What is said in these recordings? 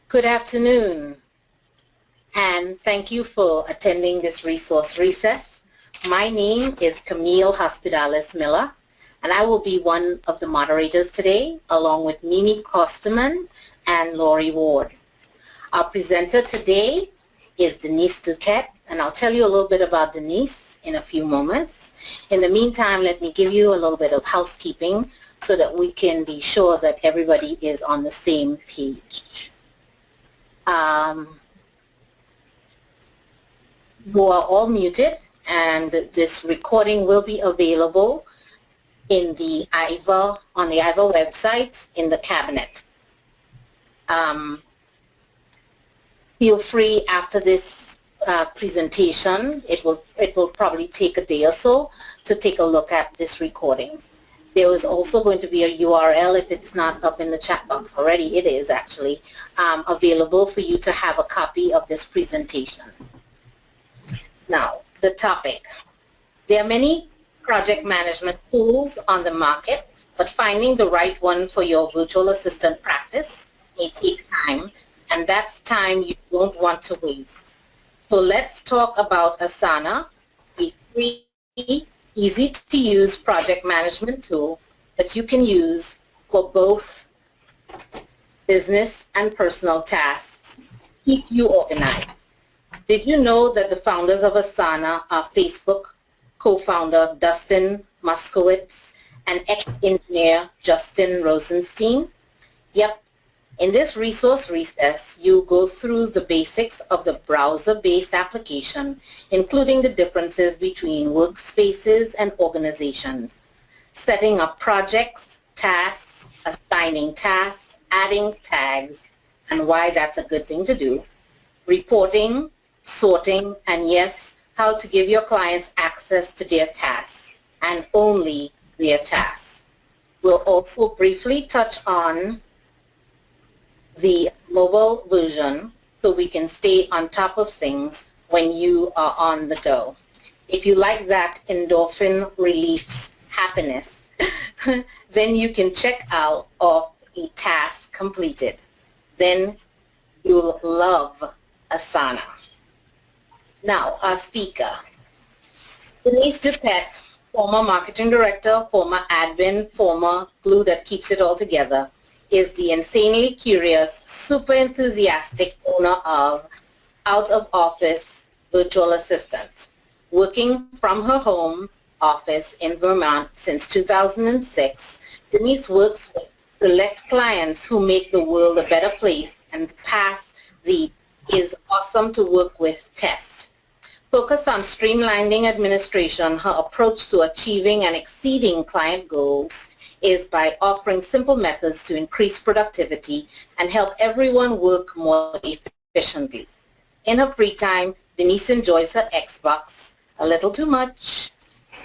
Good afternoon, and thank you for attending this resource recess. My name is Camille Hospitalis Miller, and I will be one of the moderators today, along with Mimi Kosterman and Lori Ward. Our presenter today is Denise Duquette, and I'll tell you a little bit about Denise in a few moments. In the meantime, let me give you a little bit of housekeeping so that we can be sure that everybody is on the same page. You are all muted, and this recording will be available in the IVAA, on the IVAA website in the cabinet. Feel free after this presentation, it will probably take a day or so to take a look at this recording. There is also going to be a URL, if it's not up in the chat box already, it is actually available for you to have a copy of this presentation. Now, the topic. There are many project management tools on the market, but finding the right one for your virtual assistant practice may take time, and that's time you don't want to waste. So let's talk about Asana, a free, easy-to-use project management tool that you can use for both business and personal tasks. Keep you organized. Did you know that the founders of Asana are Facebook co-founder Dustin Moskowitz and ex-engineer Justin Rosenstein? Yep. In this resource recess, you go through the basics of the browser-based application, including the differences between workspaces and organizations, setting up projects, tasks, assigning tasks, adding tags, and why that's a good thing to do, reporting, sorting, and yes, how to give your clients access to their tasks, and only their tasks. We'll also briefly touch on the mobile version so we can stay on top of things when you are on the go. If you like that endorphin relief happiness, then you can check out of a task completed. Then you'll love Asana. Now, our speaker, Denise Duquette, former marketing director, former admin, former glue that keeps it all together, is the insanely curious, super enthusiastic owner of out-of-office virtual assistants. Working from her home office in Vermont since 2006, Denise works with select clients who make the world a better place and pass the "is awesome to work with" test. Focused on streamlining administration, her approach to achieving and exceeding client goals is by offering simple methods to increase productivity and help everyone work more efficiently. In her free time, Denise enjoys her Xbox a little too much,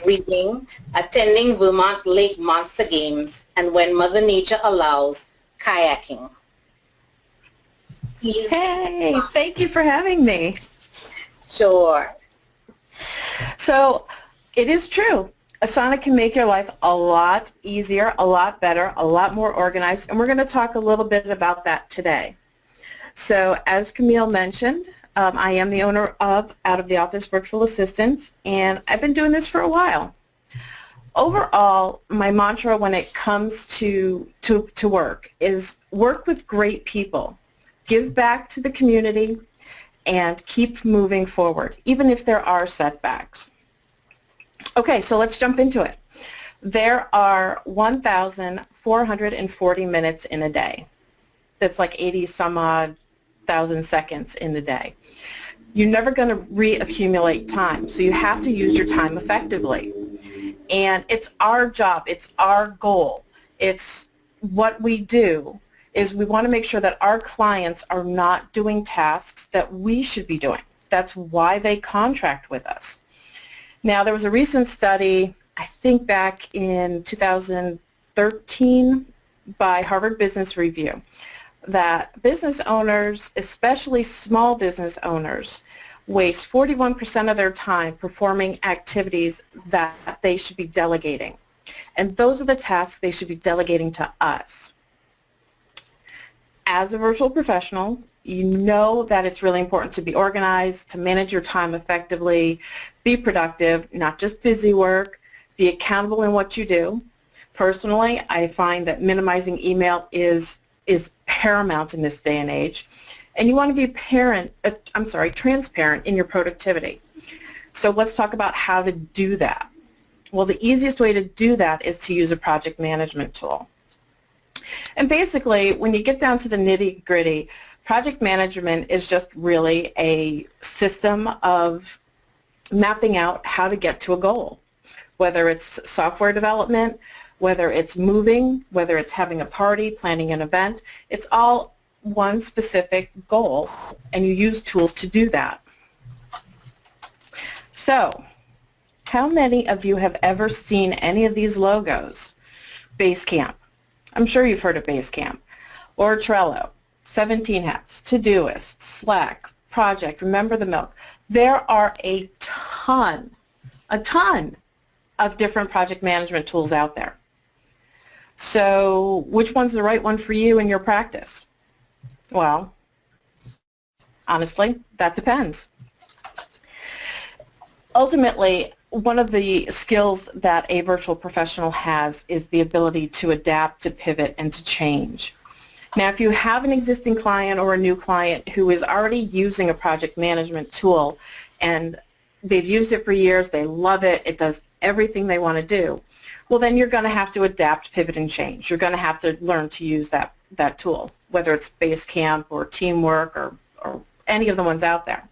reading, attending Vermont Lake Monster Games, and when Mother Nature allows, kayaking. Hey, thank you for having me. Sure. So it is true. Asana can make your life a lot easier, a lot better, a lot more organized, and we're going to talk a little bit about that today. So as Camille mentioned, I am the owner of Out of the Office Virtual Assistants, and I've been doing this for a while. Overall, my mantra when it comes to work is work with great people, give back to the community, and keep moving forward, even if there are setbacks. Okay, so let's jump into it. There are 1,440 minutes in a day. That's like 80 some odd thousand seconds in a day. You're never going to reaccumulate time, so you have to use your time effectively. And it's our job, it's our goal, it's what we do, is we want to make sure that our clients are not doing tasks that we should be doing. That's why they contract with us. Now, there was a recent study, I think back in 2013, by Harvard Business Review, that business owners, especially small business owners, waste 41% of their time performing activities that they should be delegating. And those are the tasks they should be delegating to us. as a virtual professional, you know that it's really important to be organized, to manage your time effectively, be productive, not just busy work, be accountable in what you do. Personally, I find that minimizing email is paramount in this day and age, and you want to be transparent in your productivity. So let's talk about how to do that. Well, the easiest way to do that is to use a project management tool. And basically, when you get down to the nitty-gritty, project management is just really a system of mapping out how to get to a goal, whether it's software development, whether it's moving, whether it's having a party, planning an event. It's all one specific goal, and you use tools to do that. So, how many of you have ever seen any of these logos? Basecamp. I'm sure you've heard of Basecamp. Or Trello, 17 Hats, Todoist, Slack, Project, Remember the Milk. There are a ton of different project management tools out there. So which one's the right one for you in your practice? Well, honestly, that depends. Ultimately, one of the skills that a virtual professional has is the ability to adapt, to pivot, and to change. Now, if you have an existing client or a new client who is already using a project management tool and they've used it for years, they love it, it does everything they want to do, well, then you're going to have to adapt, pivot, and change. You're going to have to learn to use that tool, whether it's Basecamp or Teamwork or any of the ones out there.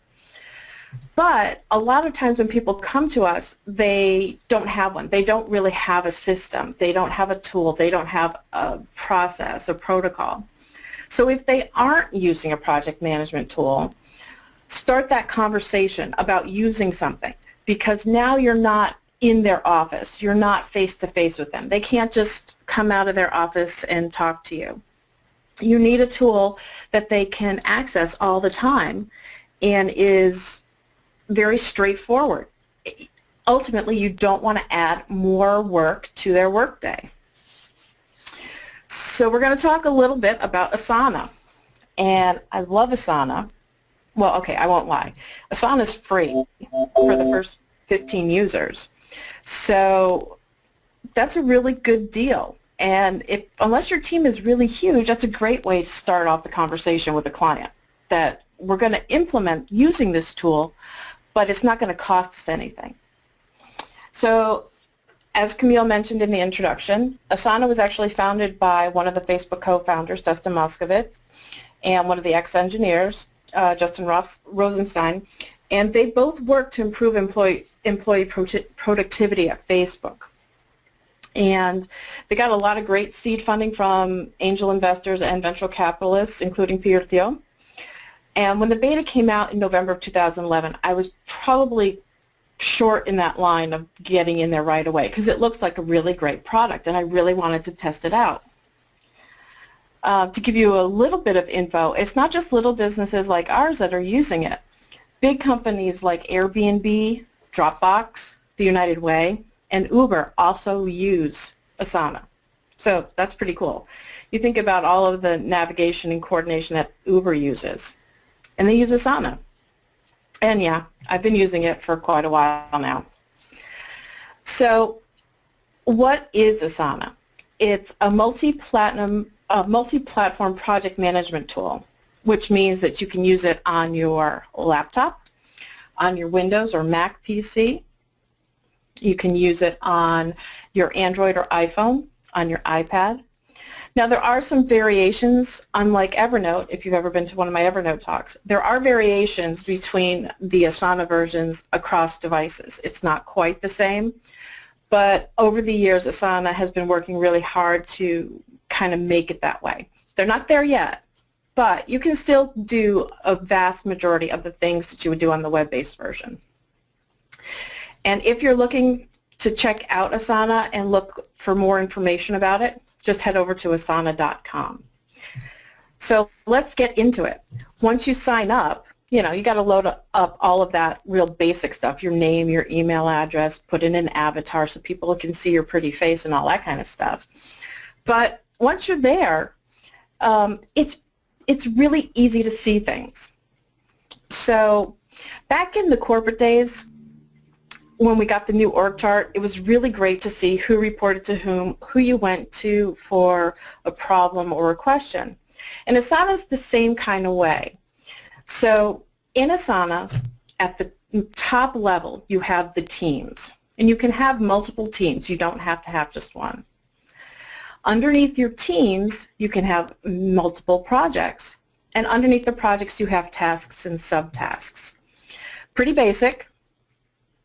But a lot of times when people come to us, they don't have one. They don't really have a system. They don't have a tool. They don't have a process, a protocol. So if they aren't using a project management tool, start that conversation about using something, because now you're not in their office. You're not face-to-face with them. They can't just come out of their office and talk to you. You need a tool that they can access all the time and is very straightforward. Ultimately, you don't want to add more work to their workday. So we're going to talk a little bit about Asana. And I love Asana. Well, okay, I won't lie. Asana is free for the first 15 users. So that's a really good deal. And unless your team is really huge, that's a great way to start off the conversation with a client, that we're going to implement using this tool, but it's not going to cost us anything. So as Camille mentioned in the introduction, Asana was actually founded by one of the Facebook co-founders, Dustin Moskovitz, and one of the ex-engineers, Justin Rosenstein, and they both work to improve employee productivity at Facebook. And they got a lot of great seed funding from angel investors and venture capitalists, including Peter Thiel. And when the beta came out in November of 2011, I was probably short in that line of getting in there right away because it looked like a really great product and I really wanted to test it out. To give you a little bit of info, it's not just little businesses like ours that are using it. Big companies like Airbnb, Dropbox, the United Way, and Uber also use Asana. So that's pretty cool. You think about all of the navigation and coordination that Uber uses, and they use Asana. And yeah, I've been using it for quite a while now. So what is Asana? It's a multi-platform project management tool, which means that you can use it on your laptop, on your Windows or Mac PC. You can use it on your Android or iPhone, on your iPad. Now there are some variations, unlike Evernote, if you've ever been to one of my Evernote talks. There are variations between the Asana versions across devices. It's not quite the same, but over the years Asana has been working really hard to kind of make it that way. They're not there yet, but you can still do a vast majority of the things that you would do on the web-based version. And if you're looking to check out Asana and look for more information about it, just head over to asana.com. So let's get into it. Once you sign up, you got to load up all of that real basic stuff, your name, your email address, put in an avatar so people can see your pretty face and all that kind of stuff. But once you're there, it's it's really easy to see things. So back in the corporate days, when we got the new org chart, it was really great to see who reported to whom, who you went to for a problem or a question. And Asana is the same kind of way. So in Asana, at the top level, you have the teams. And you can have multiple teams. You don't have to have just one. Underneath your teams, you can have multiple projects. And underneath the projects, you have tasks and subtasks. Pretty basic.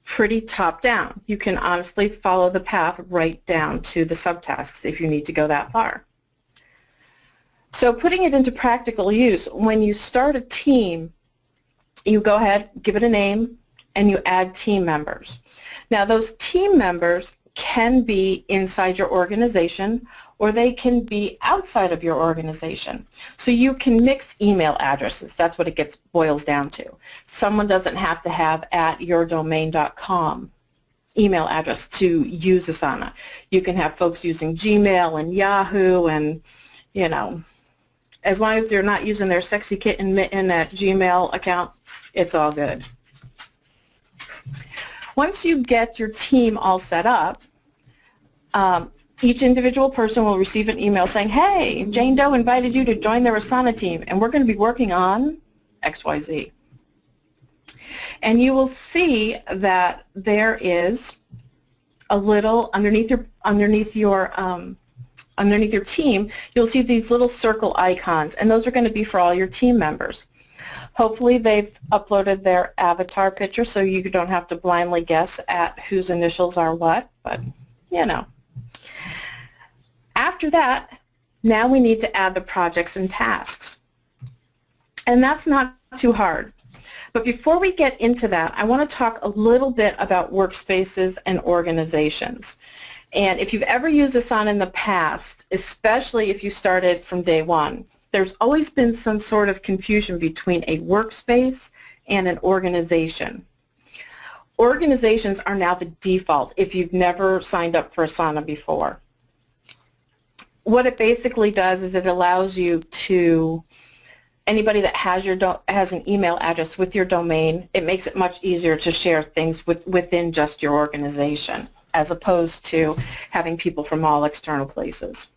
Pretty top-down. You can honestly follow the path right down to the subtasks if you need to go that far. So putting it into practical use, when you start a team, you go ahead, give it a name, and you add team members. Now those team members can be inside your organization or they can be outside of your organization. So you can mix email addresses. That's what it boils down to. Someone doesn't have to have @yourdomain.com email address to use Asana. You can have folks using Gmail and Yahoo and, you know, as long as they're not using their sexy kitten mitten at Gmail account, it's all good. Once you get your team all set up, each individual person will receive an email saying, hey, Jane Doe invited you to join their Asana team, and we're going to be working on XYZ. And you will see that there is a little underneath your team, you'll see these little circle icons, and those are going to be for all your team members. Hopefully they've uploaded their avatar picture so you don't have to blindly guess at whose initials are what, but you know. After that, now we need to add the projects and tasks. And that's not too hard. But before we get into that, I want to talk a little bit about workspaces and organizations. And if you've ever used Asana in the past, especially if you started from day one, there's always been some sort of confusion between a workspace and an organization. Organizations are now the default if you've never signed up for Asana before. What it basically does is it allows you to, anybody that has an email address with your domain, it makes it much easier to share things within just your organization, as opposed to having people from all external places.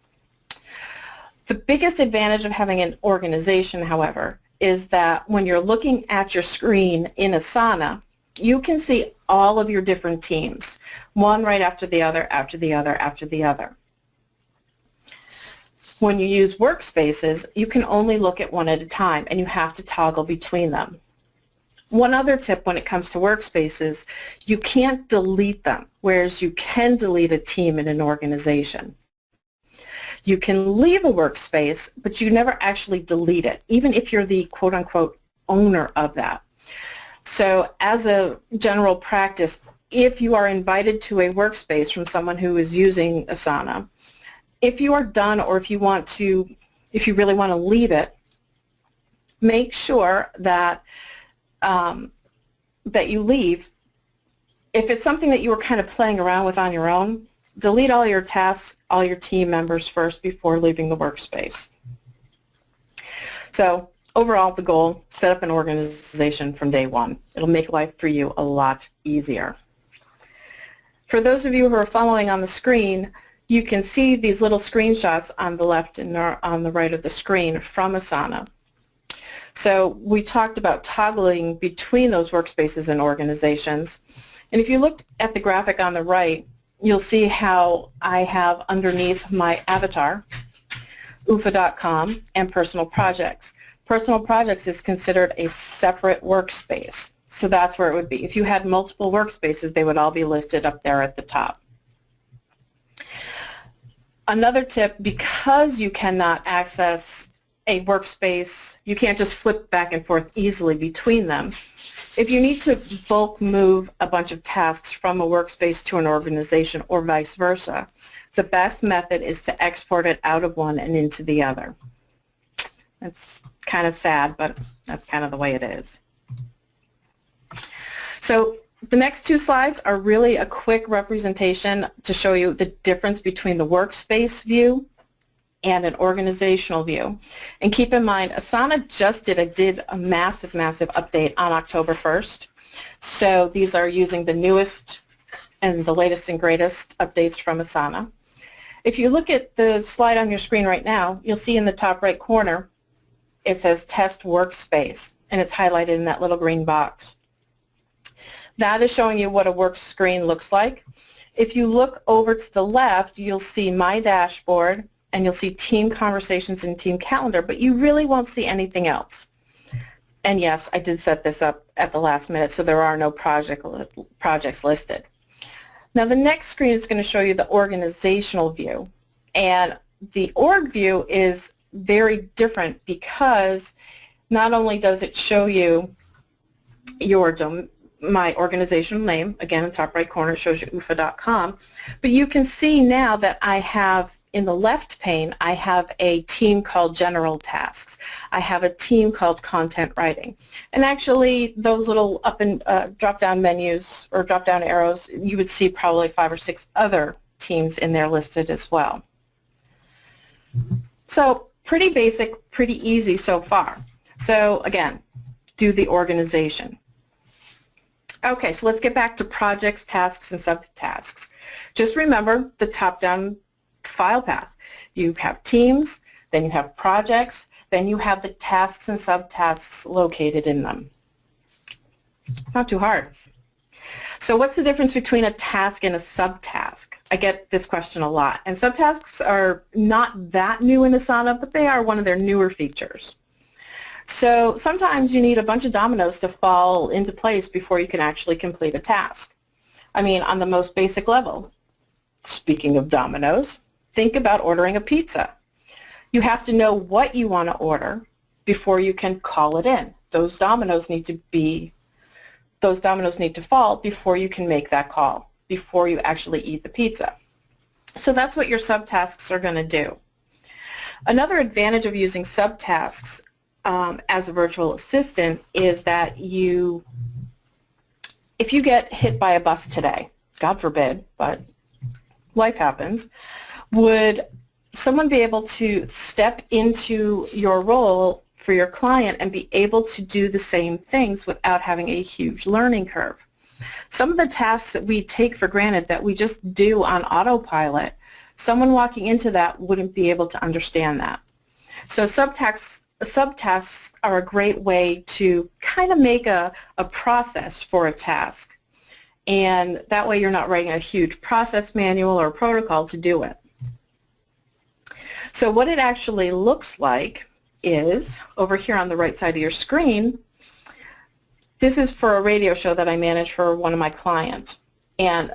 The biggest advantage of having an organization, however, is that when you're looking at your screen in Asana, you can see all of your different teams, one right after the other, after the other, after the other. When you use workspaces, you can only look at one at a time, and you have to toggle between them. One other tip when it comes to workspaces, you can't delete them, whereas you can delete a team in an organization. You can leave a workspace, but you never actually delete it, even if you're the quote-unquote owner of that. So as a general practice, if you are invited to a workspace from someone who is using Asana, if you are done or if you really want to leave it, make sure that that you leave. If it's something that you were kind of playing around with on your own, delete all your tasks, all your team members first before leaving the workspace. So overall, the goal, set up an organization from day one. It'll make life for you a lot easier. For those of you who are following on the screen, you can see these little screenshots on the left and on the right of the screen from Asana. So we talked about toggling between those workspaces and organizations. And if you looked at the graphic on the right, you'll see how I have underneath my avatar, UFA.com and personal projects. Personal projects is considered a separate workspace. So that's where it would be. If you had multiple workspaces, they would all be listed up there at the top. Another tip, because you cannot access a workspace, you can't just flip back and forth easily between them. If you need to bulk move a bunch of tasks from a workspace to an organization or vice versa, the best method is to export it out of one and into the other. That's kind of sad, but that's kind of the way it is. So the next two slides are really a quick representation to show you the difference between the workspace view and an organizational view. And keep in mind, Asana just did a massive update on October 1st. So these are using the newest and the latest and greatest updates from Asana. If you look at the slide on your screen right now, you'll see in the top right corner, it says Test Workspace, and it's highlighted in that little green box. That is showing you what a work screen looks like. If you look over to the left, you'll see My Dashboard, and you'll see Team Conversations and Team Calendar, but you really won't see anything else. And yes, I did set this up at the last minute, so there are no projects listed. Now the next screen is going to show you the organizational view, and the org view is very different because not only does it show you my organizational name, again in the top right corner it shows you ufa.com, but you can see now that I have in the left pane, I have a team called General Tasks. I have a team called Content Writing. And actually, those little up and drop-down menus or drop-down arrows, you would see probably 5 or 6 other teams in there listed as well. So pretty basic, pretty easy so far. So again, do the organization. Okay, so let's get back to projects, tasks, and subtasks. Just remember the top-down file path. You have teams, then you have projects, then you have the tasks and subtasks located in them. Not too hard. So what's the difference between a task and a subtask? I get this question a lot. And subtasks are not that new in Asana, but they are one of their newer features. So sometimes you need a bunch of dominoes to fall into place before you can actually complete a task. I mean, on the most basic level, speaking of dominoes, think about ordering a pizza. You have to know what you want to order before you can call it in. Those dominoes need to fall before you can make that call, before you actually eat the pizza. So that's what your subtasks are going to do. Another advantage of using subtasks as a virtual assistant is that if you get hit by a bus today, God forbid, but life happens, would someone be able to step into your role for your client and be able to do the same things without having a huge learning curve? Some of the tasks that we take for granted that we just do on autopilot, someone walking into that wouldn't be able to understand that. So subtasks are a great way to kind of make a process for a task. And that way you're not writing a huge process manual or protocol to do it. So what it actually looks like is, over here on the right side of your screen, this is for a radio show that I manage for one of my clients. And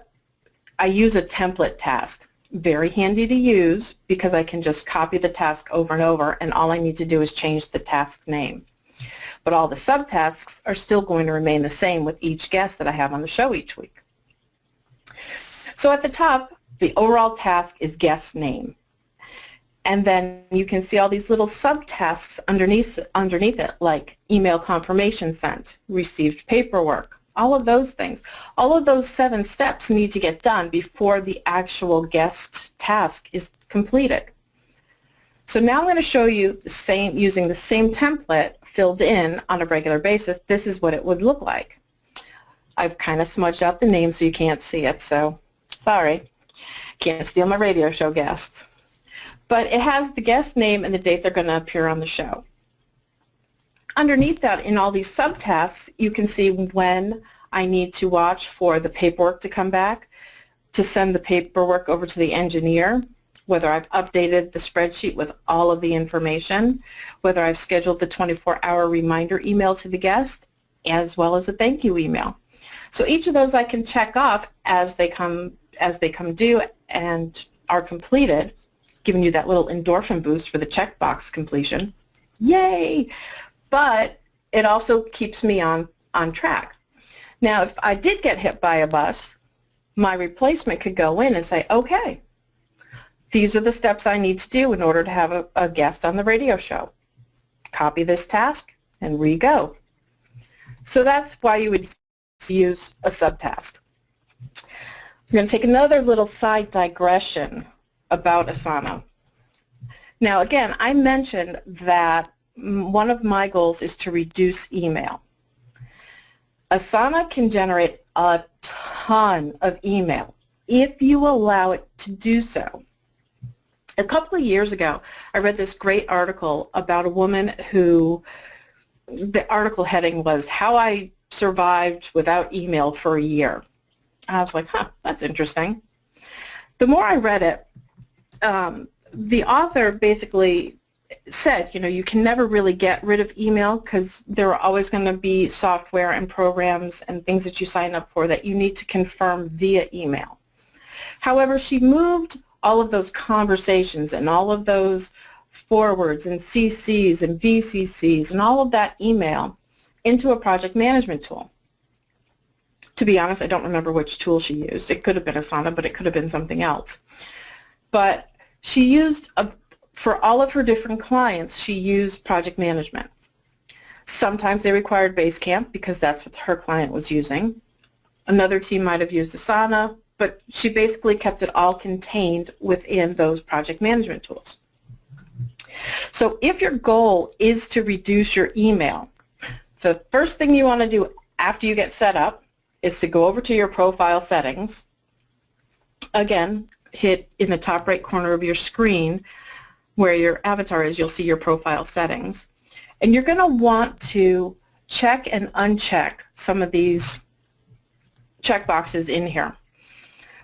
I use a template task. Very handy to use because I can just copy the task over and over, and all I need to do is change the task name. But all the subtasks are still going to remain the same with each guest that I have on the show each week. So at the top, the overall task is guest name. And then you can see all these little subtasks underneath it, like email confirmation sent, received paperwork, all of those things. All of those 7 steps need to get done before the actual guest task is completed. So now I'm going to show you using the same template filled in on a regular basis. This is what it would look like. I've kind of smudged out the name so you can't see it, so sorry. Can't steal my radio show guests. But it has the guest name and the date they're going to appear on the show. Underneath that, in all these subtasks, you can see when I need to watch for the paperwork to come back, to send the paperwork over to the engineer, whether I've updated the spreadsheet with all of the information, whether I've scheduled the 24-hour reminder email to the guest, as well as a thank you email. So each of those I can check off as they come due and are completed, giving you that little endorphin boost for the checkbox completion. Yay! But it also keeps me on track. Now, if I did get hit by a bus, my replacement could go in and say, okay, these are the steps I need to do in order to have a guest on the radio show. Copy this task and re-go. So that's why you would use a subtask. We're going to take another little side digression about Asana. Now again, I mentioned that one of my goals is to reduce email. Asana can generate a ton of email if you allow it to do so. A couple of years ago, I read this great article about a woman who, the article heading was, How I Survived Without Email for a Year. And I was like, that's interesting. The more I read it, the author basically said, you can never really get rid of email because there are always going to be software and programs and things that you sign up for that you need to confirm via email. However, she moved all of those conversations and all of those forwards and CCs and BCCs and all of that email into a project management tool. To be honest, I don't remember which tool she used. It could have been Asana, but it could have been something else. But she used, for all of her different clients, she used project management. Sometimes they required Basecamp because that's what her client was using. Another team might have used Asana, but she basically kept it all contained within those project management tools. So if your goal is to reduce your email, the first thing you want to do after you get set up is to go over to your profile settings. Again, hit in the top right corner of your screen where your avatar is, you'll see your profile settings. And you're going to want to check and uncheck some of these checkboxes in here.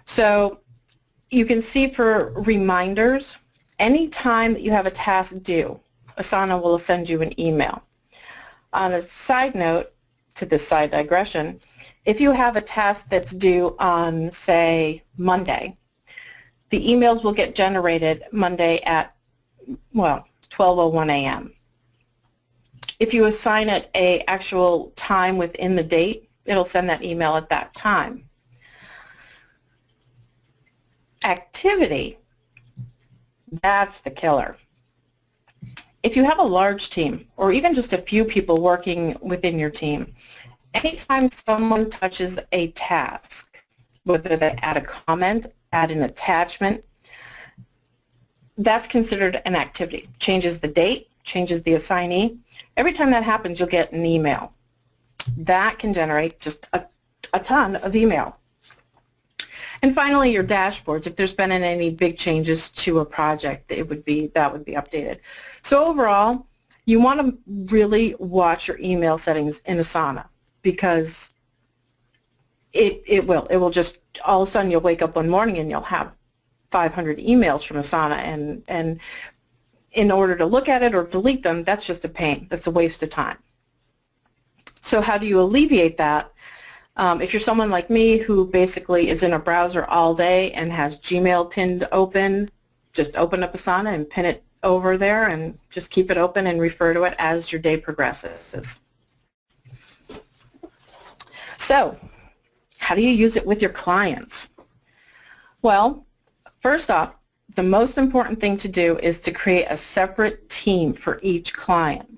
So you can see for reminders, anytime that you have a task due, Asana will send you an email. On a side note to this side digression, if you have a task that's due on, say, Monday, the emails will get generated Monday at, 12:01 a.m. If you assign it an actual time within the date, it'll send that email at that time. Activity, that's the killer. If you have a large team, or even just a few people working within your team, anytime someone touches a task, whether they add a comment, add an attachment, that's considered an activity. Changes the date, changes the assignee. Every time that happens, you'll get an email. That can generate just a ton of email. And finally, your dashboards. If there's been any big changes to a project, that would be updated. So overall, you want to really watch your email settings in Asana because it will just, all of a sudden you'll wake up one morning and you'll have 500 emails from Asana, and in order to look at it or delete them, that's just a pain. That's a waste of time. So how do you alleviate that? If you're someone like me who basically is in a browser all day and has Gmail pinned open, just open up Asana and pin it over there and just keep it open and refer to it as your day progresses. So, how do you use it with your clients? Well, first off, the most important thing to do is to create a separate team for each client.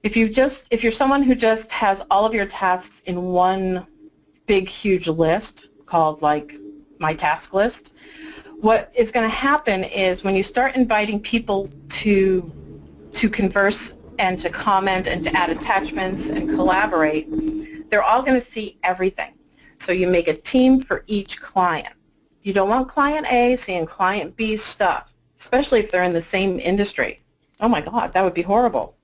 If you're someone who just has all of your tasks in one big, huge list called like my task list, what is going to happen is when you start inviting people to converse and to comment and to add attachments and collaborate, they're all going to see everything. So you make a team for each client. You don't want client A seeing client B's stuff, especially if they're in the same industry. Oh my God, that would be horrible.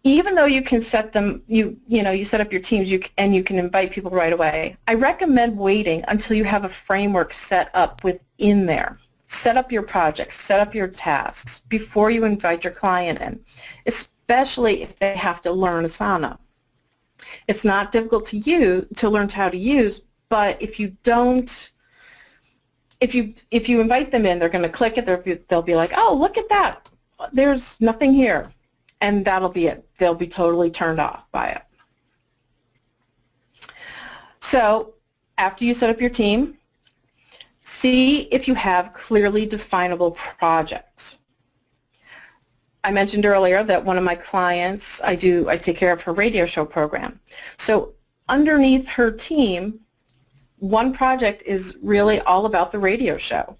Even though you can set them, you set up your teams and you can invite people right away, I recommend waiting until you have a framework set up within there. Set up your projects, set up your tasks before you invite your client in, especially if they have to learn Asana. It's not difficult to learn how to use, but if you don't, if you invite them in, they're going to click it, they'll be like, oh, look at that, there's nothing here. And that'll be it. They'll be totally turned off by it. So after you set up your team, see if you have clearly definable projects. I mentioned earlier that one of my clients, I take care of her radio show program. So underneath her team, one project is really all about the radio show.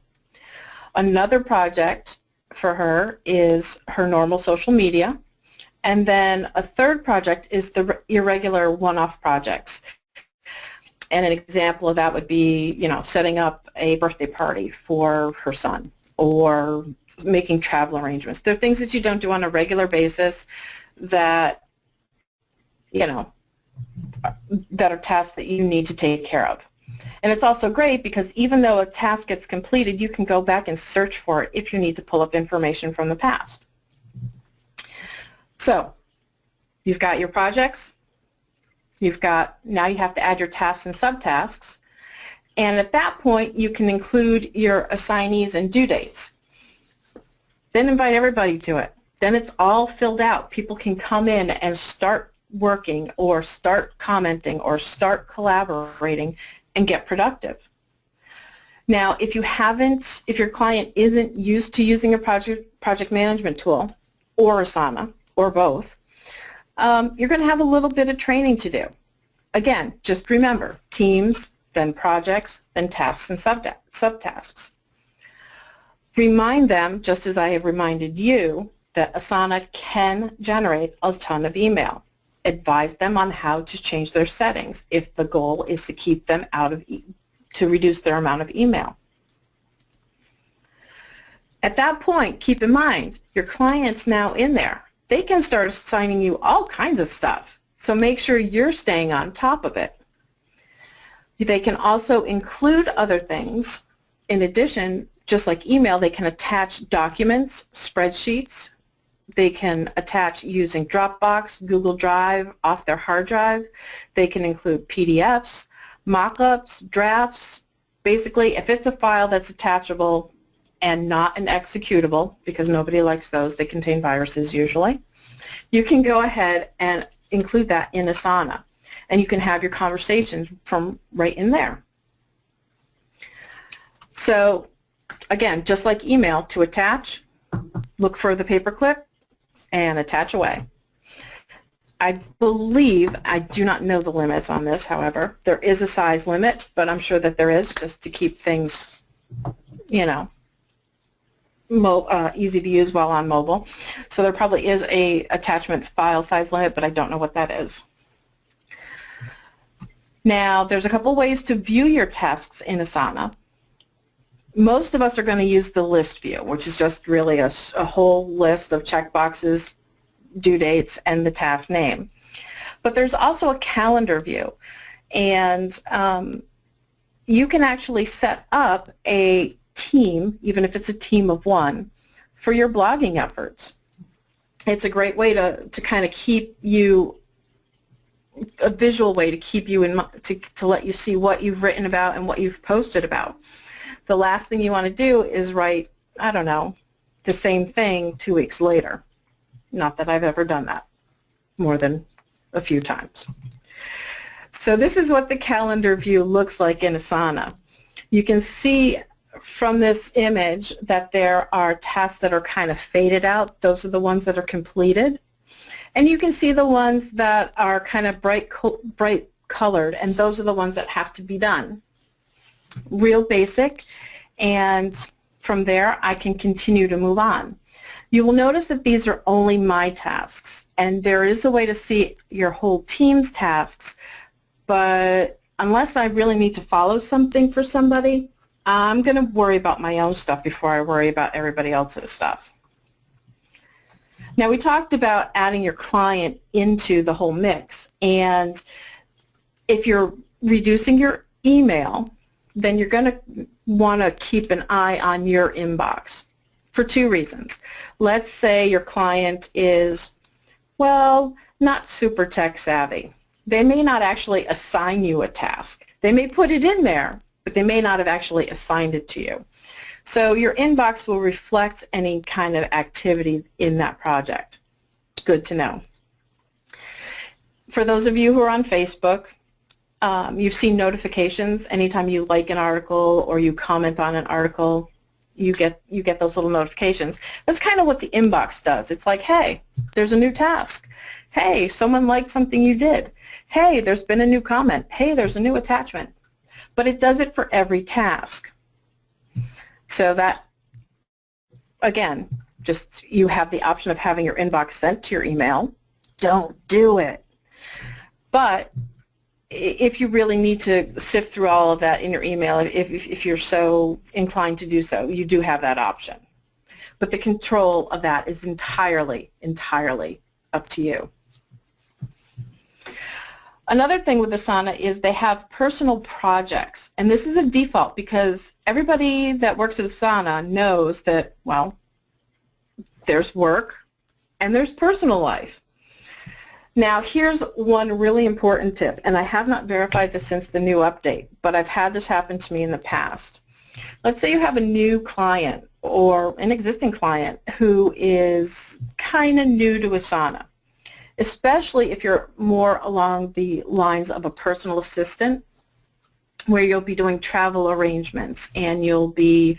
Another project for her is her normal social media. And then a third project is the irregular one-off projects. And an example of that would be, setting up a birthday party for her son or making travel arrangements. They're things that you don't do on a regular basis that, that are tasks that you need to take care of. And it's also great because even though a task gets completed, you can go back and search for it if you need to pull up information from the past. So you've got your projects. Now you have to add your tasks and subtasks. And at that point, you can include your assignees and due dates. Then invite everybody to it. Then it's all filled out. People can come in and start working or start commenting or start collaborating and get productive. Now, if your client isn't used to using a project management tool or Asana or both, you're going to have a little bit of training to do. Again, just remember, teams, then projects, then tasks and subtasks. Remind them, just as I have reminded you, that Asana can generate a ton of email. Advise them on how to change their settings if the goal is to keep them to reduce their amount of email. At that point, keep in mind, your client's now in there. They can start assigning you all kinds of stuff, so make sure you're staying on top of it. They can also include other things. In addition, just like email, they can attach documents, spreadsheets. They can attach using Dropbox, Google Drive, off their hard drive. They can include PDFs, mock-ups, drafts. Basically, if it's a file that's attachable and not an executable, because nobody likes those, they contain viruses usually, you can go ahead and include that in Asana. And you can have your conversations from right in there. So, again, just like email, to attach, look for the paperclip, and attach away. I believe, I do not know the limits on this, however, there is a size limit, but I'm sure that there is, just to keep things, easy to use while on mobile. So there probably is a attachment file size limit, but I don't know what that is. Now, there's a couple ways to view your tasks in Asana. Most of us are going to use the list view, which is just really a whole list of checkboxes, due dates, and the task name. But there's also a calendar view, and you can actually set up a team, even if it's a team of one, for your blogging efforts. It's a great way to kind of keep you, a visual way to keep you in, to let you see what you've written about and what you've posted about. The last thing you want to do is write, I don't know, the same thing 2 weeks later. Not that I've ever done that more than a few times. So this is what the calendar view looks like in Asana. You can see from this image that there are tasks that are kind of faded out. Those are the ones that are completed. And you can see the ones that are kind of bright colored, and those are the ones that have to be done. Real basic, and from there I can continue to move on. You will notice that these are only my tasks, and there is a way to see your whole team's tasks, but unless I really need to follow something for somebody, I'm going to worry about my own stuff before I worry about everybody else's stuff. Now, we talked about adding your client into the whole mix, and if you're reducing your email, then you're going to want to keep an eye on your inbox for 2 reasons. Let's say your client is, well, not super tech savvy. They may not actually assign you a task. They may put it in there, but they may not have actually assigned it to you. So your inbox will reflect any kind of activity in that project. Good to know. For those of you who are on Facebook, you've seen notifications. Anytime you like an article or you comment on an article, you get those little notifications. That's kind of what the inbox does. It's like, hey, there's a new task. Hey, someone liked something you did. Hey, there's been a new comment. Hey, there's a new attachment. But it does it for every task. So that again, just you have the option of having your inbox sent to your email. Don't do it. But if you really need to sift through all of that in your email, if you're so inclined to do so, you do have that option. But the control of that is entirely up to you. Another thing with Asana is they have personal projects, and this is a default because everybody that works at Asana knows that, well, there's work and there's personal life. Now, here's one really important tip, and I have not verified this since the new update, but I've had this happen to me in the past. Let's say you have a new client or an existing client who is kind of new to Asana, especially if you're more along the lines of a personal assistant, where you'll be doing travel arrangements and you'll be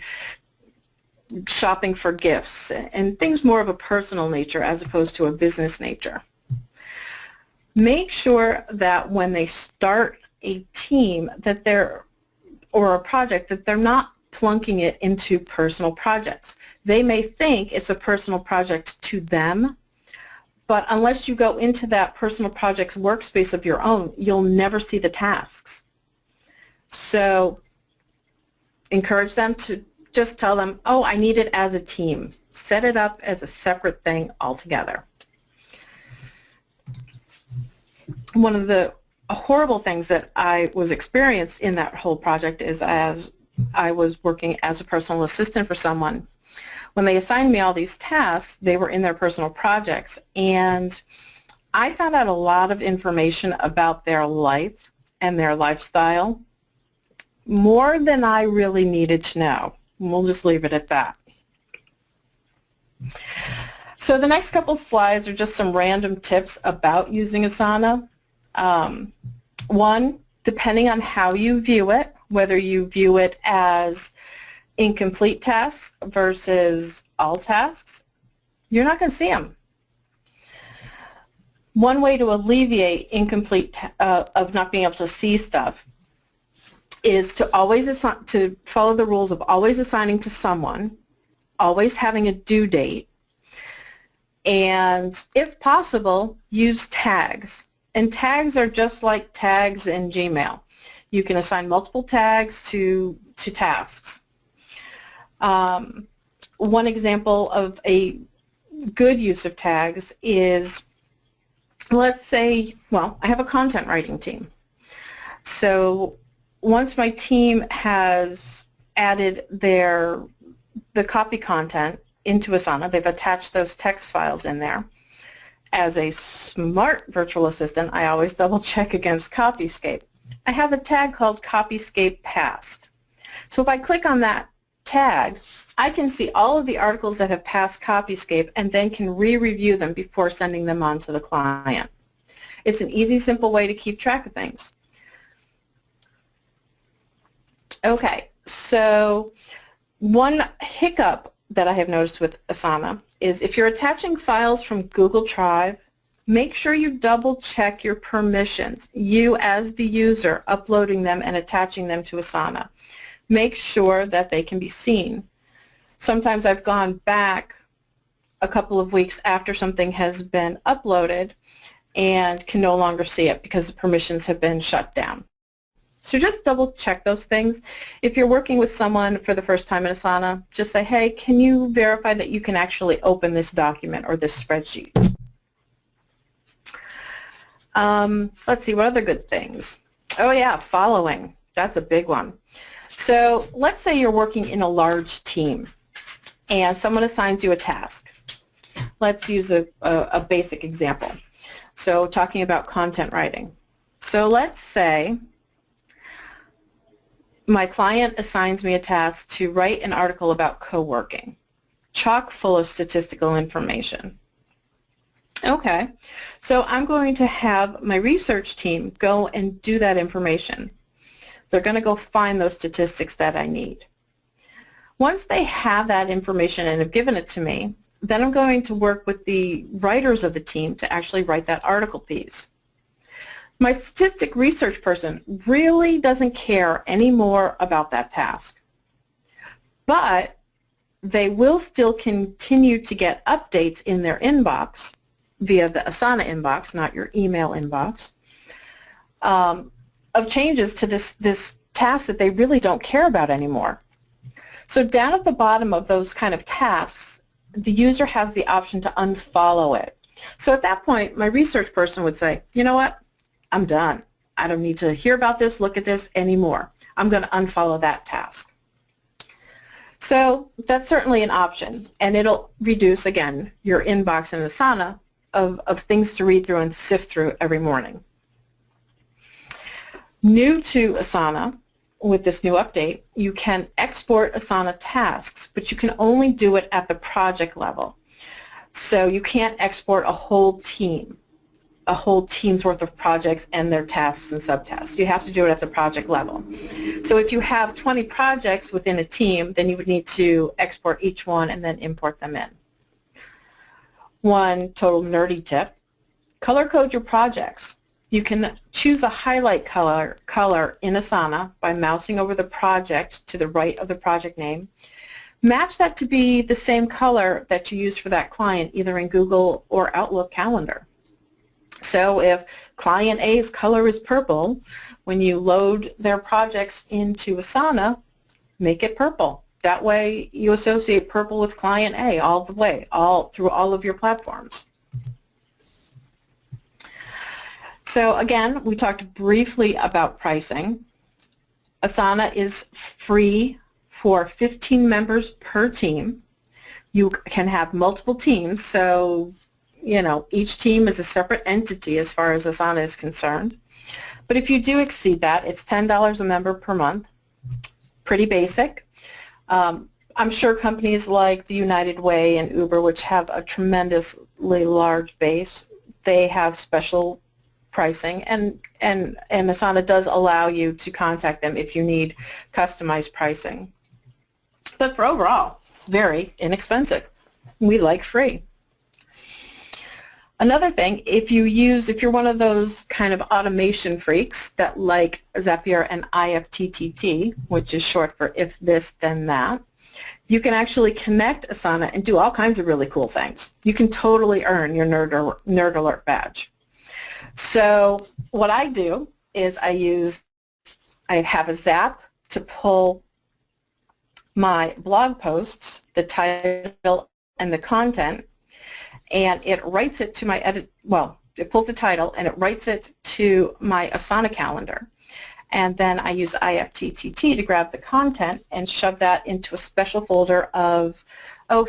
shopping for gifts and things more of a personal nature as opposed to a business nature. Make sure that when they start a team that or a project, that they're not plunking it into personal projects. They may think it's a personal project to them, but unless you go into that personal project's workspace of your own, you'll never see the tasks. So encourage them to just tell them, oh, I need it as a team. Set it up as a separate thing altogether. One of the horrible things that I was experienced in that whole project is as I was working as a personal assistant for someone. When they assigned me all these tasks, they were in their personal projects, and I found out a lot of information about their life and their lifestyle, more than I really needed to know. We'll just leave it at that. So the next couple slides are just some random tips about using Asana. One, depending on how you view it, whether you view it as incomplete tasks versus all tasks, you're not going to see them. One way to alleviate incomplete of not being able to see stuff is to to follow the rules of always assigning to someone, always having a due date, and if possible, use tags. And tags are just like tags in Gmail. You can assign multiple tags to tasks. One example of a good use of tags is, let's say, well, I have a content writing team. So once my team has added the copy content into Asana, they've attached those text files in there. As a smart virtual assistant, I always double check against Copyscape. I have a tag called Copyscape Passed. So if I click on that tag, I can see all of the articles that have passed Copyscape and then can re-review them before sending them on to the client. It's an easy, simple way to keep track of things. Okay, so one hiccup that I have noticed with Asana is if you're attaching files from Google Drive, make sure you double check your permissions, you as the user uploading them and attaching them to Asana. Make sure that they can be seen. Sometimes I've gone back a couple of weeks after something has been uploaded and can no longer see it because the permissions have been shut down. So just double check those things. If you're working with someone for the first time in Asana, just say, hey, can you verify that you can actually open this document or this spreadsheet? Let's see, what other good things? Oh yeah, following. That's a big one. So let's say you're working in a large team and someone assigns you a task. Let's use a basic example. So talking about content writing. So let's say my client assigns me a task to write an article about co-working, chock full of statistical information. Okay, so I'm going to have my research team go and do that information. They're going to go find those statistics that I need. Once they have that information and have given it to me, then I'm going to work with the writers of the team to actually write that article piece. My statistic research person really doesn't care anymore about that task. But they will still continue to get updates in their inbox via the Asana inbox, not your email inbox, of changes to this task that they really don't care about anymore. So down at the bottom of those kind of tasks, the user has the option to unfollow it. So at that point, my research person would say, you know what, I'm done. I don't need to hear about this, look at this anymore. I'm going to unfollow that task. So that's certainly an option, and it'll reduce, again, your inbox in Asana of things to read through and sift through every morning. New to Asana, with this new update, you can export Asana tasks, but you can only do it at the project level. So you can't export a whole team's worth of projects and their tasks and subtasks. You have to do it at the project level. So if you have 20 projects within a team, then you would need to export each one and then import them in. One total nerdy tip, color code your projects. You can choose a highlight color in Asana by mousing over the project to the right of the project name. Match that to be the same color that you use for that client, either in Google or Outlook Calendar. So if client A's color is purple, when you load their projects into Asana, make it purple. That way you associate purple with client A all the way, through all of your platforms. So again, we talked briefly about pricing. Asana is free for 15 members per team. You can have multiple teams, so each team is a separate entity as far as Asana is concerned. But if you do exceed that, it's $10 a member per month. Pretty basic. I'm sure companies like the United Way and Uber, which have a tremendously large base, they have special pricing, and Asana does allow you to contact them if you need customized pricing. But for overall, very inexpensive. We like free. Another thing, if you're one of those kind of automation freaks that like Zapier and IFTTT, which is short for if this, then that, you can actually connect Asana and do all kinds of really cool things. You can totally earn your Nerd Alert badge. So what I do is I have a Zap to pull my blog posts, the title and the content, and it writes it to my it pulls the title and it writes it to my Asana calendar. And then I use IFTTT to grab the content and shove that into a special folder of,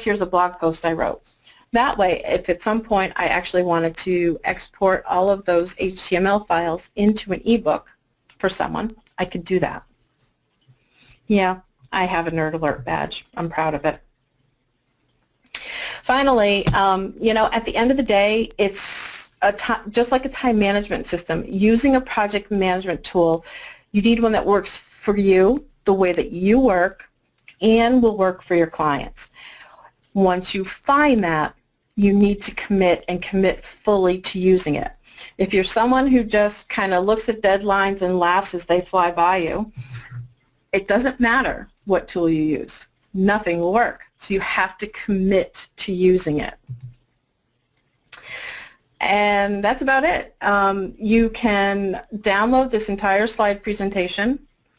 here's a blog post I wrote. That way, if at some point I actually wanted to export all of those HTML files into an ebook for someone, I could do that. Yeah, I have a Nerd Alert badge. I'm proud of it. Finally, at the end of the day, it's just like a time management system. Using a project management tool, you need one that works for you, the way that you work, and will work for your clients. Once you find that, you need to commit fully to using it. If you're someone who just kind of looks at deadlines and laughs as they fly by you, it doesn't matter what tool you use. Nothing will work. So you have to commit to using it. And that's about it. You can download this entire slide presentation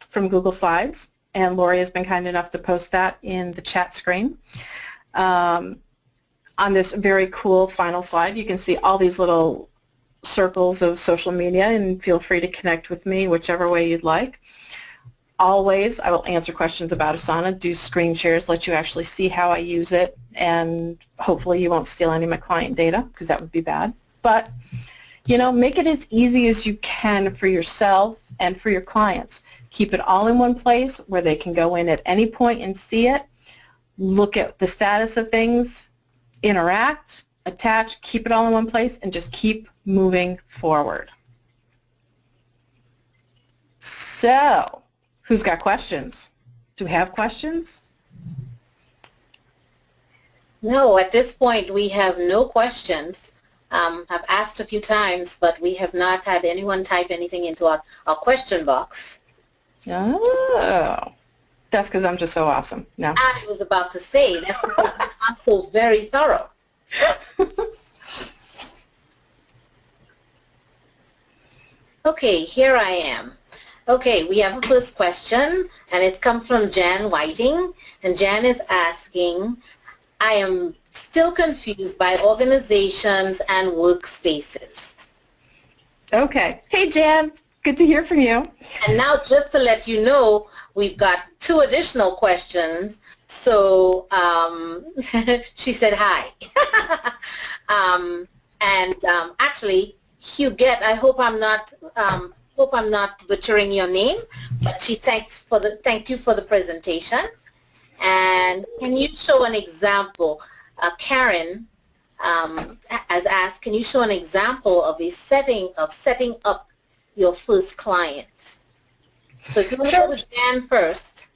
from Google Slides, and Lori has been kind enough to post that in the chat screen. On this very cool final slide, you can see all these little circles of social media, and feel free to connect with me whichever way you'd like. Always, I will answer questions about Asana, do screen shares, let you actually see how I use it, and hopefully you won't steal any of my client data, because that would be bad. But, make it as easy as you can for yourself and for your clients. Keep it all in one place where they can go in at any point and see it, look at the status of things, interact, attach, keep it all in one place, and just keep moving forward. So, who's got questions? Do we have questions? No, at this point we have no questions. I've asked a few times, but we have not had anyone type anything into our question box. Oh, That's because I'm just so awesome. No. I was about to say, that's because I'm also very thorough. Okay, here I am. Okay, we have a first question, and it's come from Jan Whiting, and Jan is asking, I am still confused by organizations and workspaces. Okay. Hey, Jan. Good to hear from you. And now, just to let you know, we've got 2 additional questions. So she said hi. Actually, Huguette, I hope I'm not butchering your name, but she thanked you for the presentation. And can you show an example? Karen has asked, can you show an example of setting up your first client? So if you want to go with Jan first.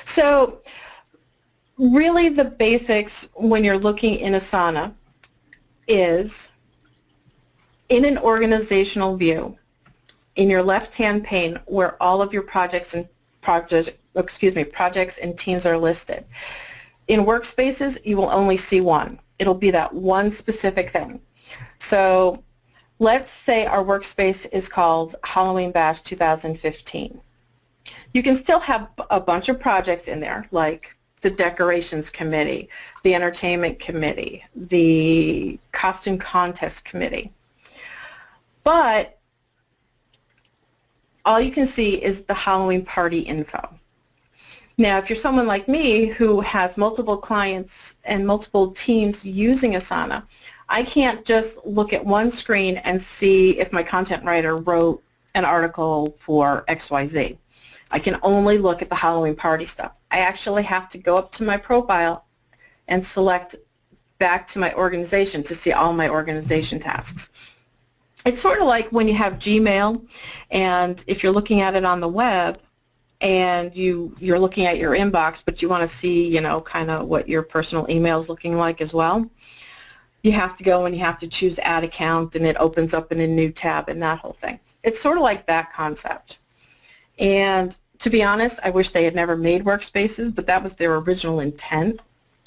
So really the basics when you're looking in Asana is in an organizational view, in your left-hand pane where all of your projects and teams are listed. In Workspaces, you will only see one. It'll be that one specific thing. So let's say our workspace is called Halloween Bash 2015. You can still have a bunch of projects in there, like the decorations committee, the entertainment committee, the costume contest committee. But all you can see is the Halloween party info. Now, if you're someone like me who has multiple clients and multiple teams using Asana, I can't just look at one screen and see if my content writer wrote an article for XYZ. I can only look at the Halloween party stuff. I actually have to go up to my profile and select back to my organization to see all my organization tasks. It's sort of like when you have Gmail, and if you're looking at it on the web and you're looking at your inbox, but you want to see, kind of what your personal email is looking like as well. You have to go and you have to choose Add Account, and it opens up in a new tab and that whole thing. It's sort of like that concept. And to be honest, I wish they had never made workspaces, but that was their original intent,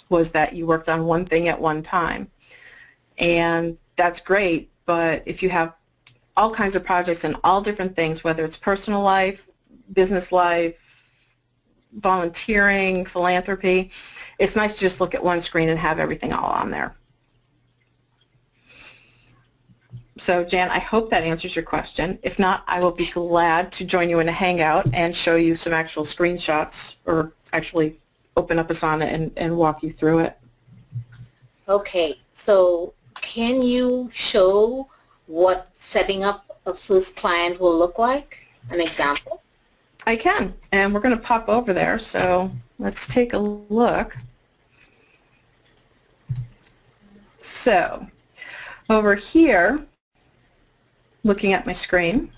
was that you worked on one thing at one time. And that's great, but if you have all kinds of projects and all different things, whether it's personal life, business life, volunteering, philanthropy, it's nice to just look at one screen and have everything all on there. So, Jan, I hope that answers your question. If not, I will be glad to join you in a Hangout and show you some actual screenshots, or actually open up Asana and walk you through it. Okay, so can you show what setting up a first client will look like? An example? I can, and we're going to pop over there, so let's take a look. So, over here, looking at my screen,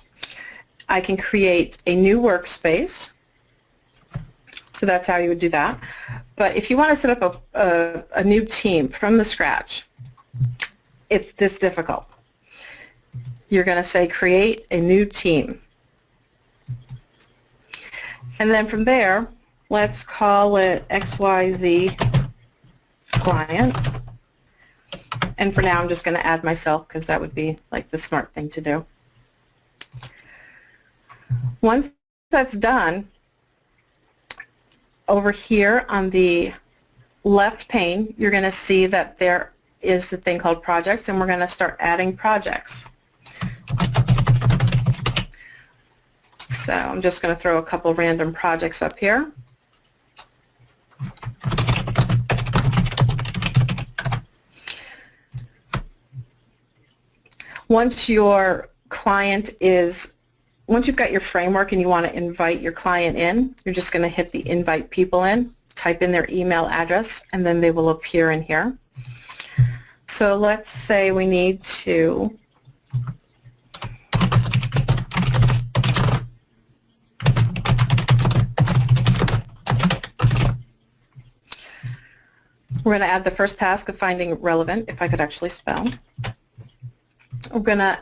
I can create a new workspace. So that's how you would do that. But if you want to set up a new team from the scratch, it's this difficult. You're going to say create a new team. And then from there, let's call it XYZ client. And for now, I'm just going to add myself because that would be like the smart thing to do. Once that's done, over here on the left pane, you're going to see that there is the thing called projects, and we're going to start adding projects. So I'm just going to throw a couple random projects up here. Once you've got your framework and you want to invite your client in, you're just going to hit the invite people in, type in their email address, and then they will appear in here. So let's say we need to we're going to add the first task of finding relevant, if I could actually spell. We're going to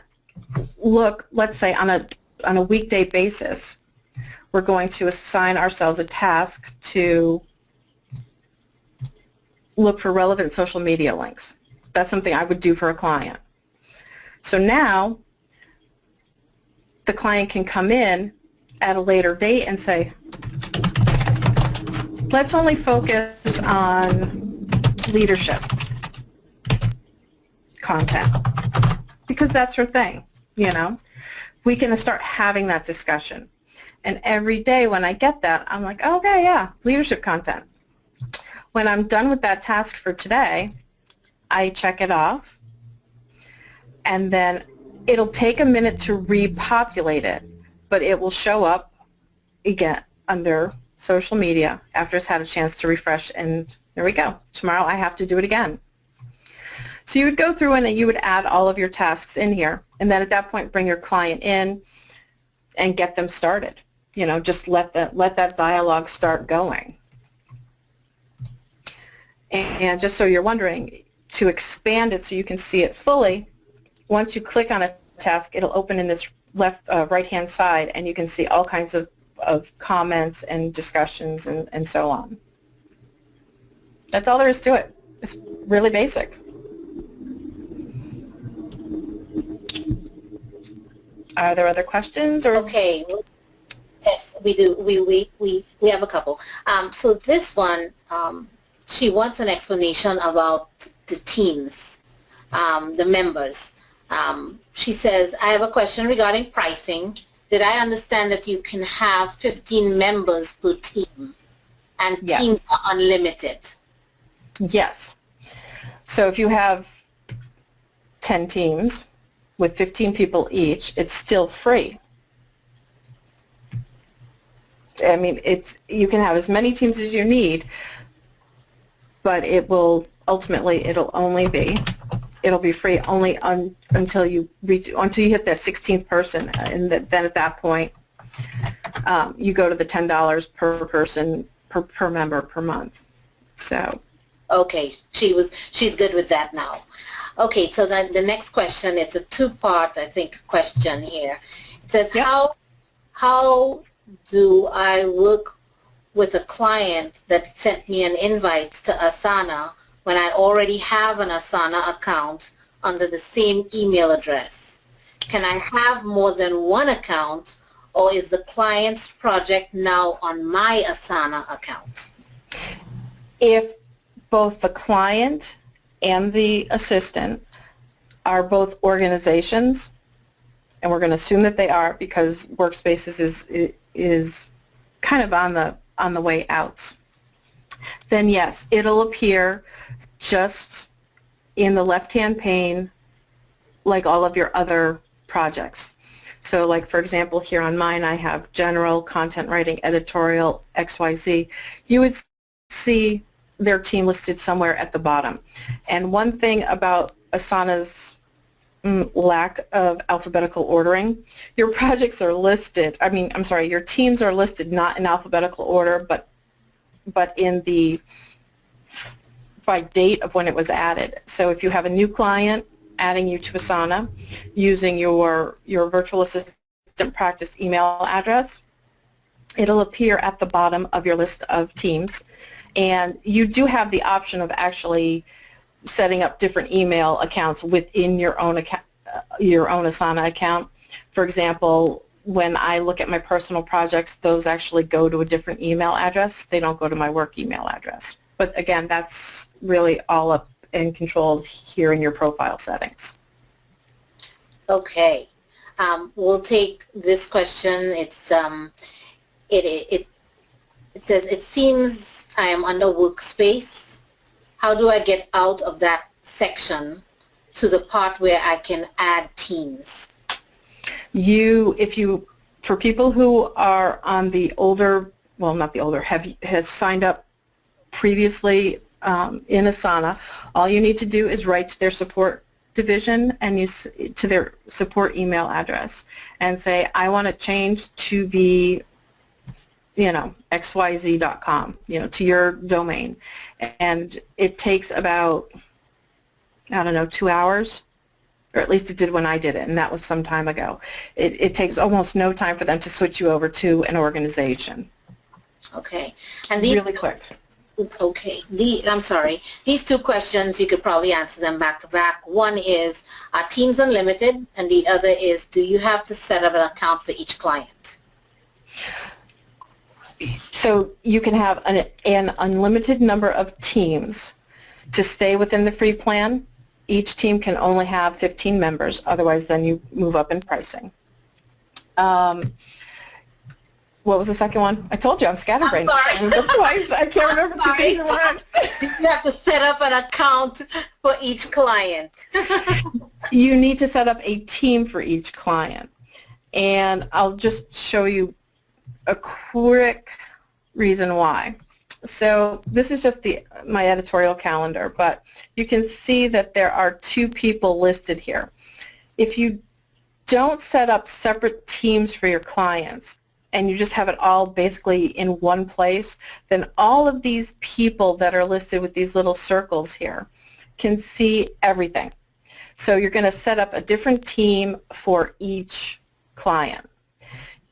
look, let's say, on a weekday basis, we're going to assign ourselves a task to look for relevant social media links. That's something I would do for a client. So now the client can come in at a later date and say, let's only focus on leadership content, because that's her thing, you know. We can start having that discussion. And every day when I get that, I'm like, okay, yeah, leadership content. When I'm done with that task for today, I check it off, and then it'll take a minute to repopulate it, but it will show up again under social media after it's had a chance to refresh, and there we go. Tomorrow I have to do it again. So you would go through and you would add all of your tasks in here, and then at that point bring your client in and get them started. You know, just let that dialogue start going. And just so you're wondering, to expand it so you can see it fully, once you click on a task, it'll open in this right-hand side, and you can see all kinds of comments and discussions and so on. That's all there is to it. It's really basic. Are there other questions? Or Okay. Yes, we do. We have a couple. So this one, she wants an explanation about the teams, the members. She says, I have a question regarding pricing. Did I understand that you can have 15 members per team, and Yes. teams are unlimited? Yes. So if you have 10 teams with 15 people each, it's still free. I mean, you can have as many teams as you need, but it'll be free only until you hit that 16th person, and then at that point you go to the $10 per person per member per month. So okay, she's good with that now. Okay, so then the next question, it's a two-part, I think, question here. It says, Yep. how do I work with a client that sent me an invite to Asana when I already have an Asana account under the same email address? Can I have more than one account, or is the client's project now on my Asana account? if both the client and the assistant are both organizations, and we're going to assume that they are because Workspaces is kind of on the way out, then yes, it'll appear just in the left-hand pane like all of your other projects. So like, for example, here on mine I have general, content writing, editorial, XYZ. You would see their team listed somewhere at the bottom. And one thing about Asana's lack of alphabetical ordering, your projects are listed, your teams are listed not in alphabetical order, but in by date of when it was added. So if you have a new client adding you to Asana using your virtual assistant practice email address, it'll appear at the bottom of your list of teams. And you do have the option of actually setting up different email accounts within your own account, your own Asana account. For example, when I look at my personal projects, those actually go to a different email address. They don't go to my work email address. But again, that's really all up and controlled here in your profile settings. Okay. We'll take this question. It says, it seems I am under Workspace. How do I get out of that section to the part where I can add teams? For people who are on the older, well, not the older, has signed up previously in Asana, all you need to do is write to their support division and to their support email address and say, I want to change to be, xyz.com, to your domain. And it takes about, 2 hours or at least it did when I did it, and that was some time ago. It takes almost no time for them to switch you over to an organization. Okay. And these, really quick. Okay. I'm sorry. These two questions, you could probably answer them back to back. One is, are Teams unlimited? And the other is, do you have to set up an account for each client? So you can have an unlimited number of teams. To stay within the free plan, each team can only have 15 members. Otherwise, then you move up in pricing. What was the second one? I told you I'm scatterbrained. Twice. I can't remember the second one. You have to set up an account for each client. You need to set up a team for each client. And I'll just show you a quick reason why. So this is just my editorial calendar, but you can see that there are 2 people listed here. If you don't set up separate teams for your clients and you just have it all basically in one place, then all of these people that are listed with these little circles here can see everything. So you're going to set up a different team for each client.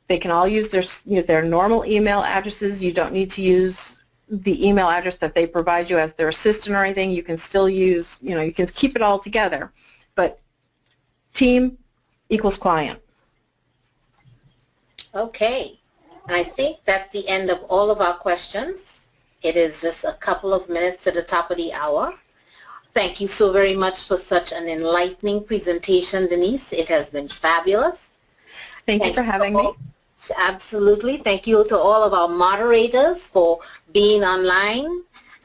They can all use their normal email addresses. You don't need to use the email address that they provide you as their assistant or anything. You can still use, you can keep it all together. But team equals client. Okay. And I think that's the end of all of our questions. It is just a couple of minutes to the top of the hour. Thank you so very much for such an enlightening presentation, Denise. It has been fabulous. Thank you for having me. Absolutely. Thank you to all of our moderators for being online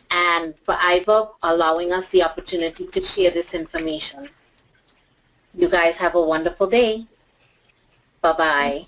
and for IVAA allowing us the opportunity to share this information. You guys have a wonderful day. Bye-bye.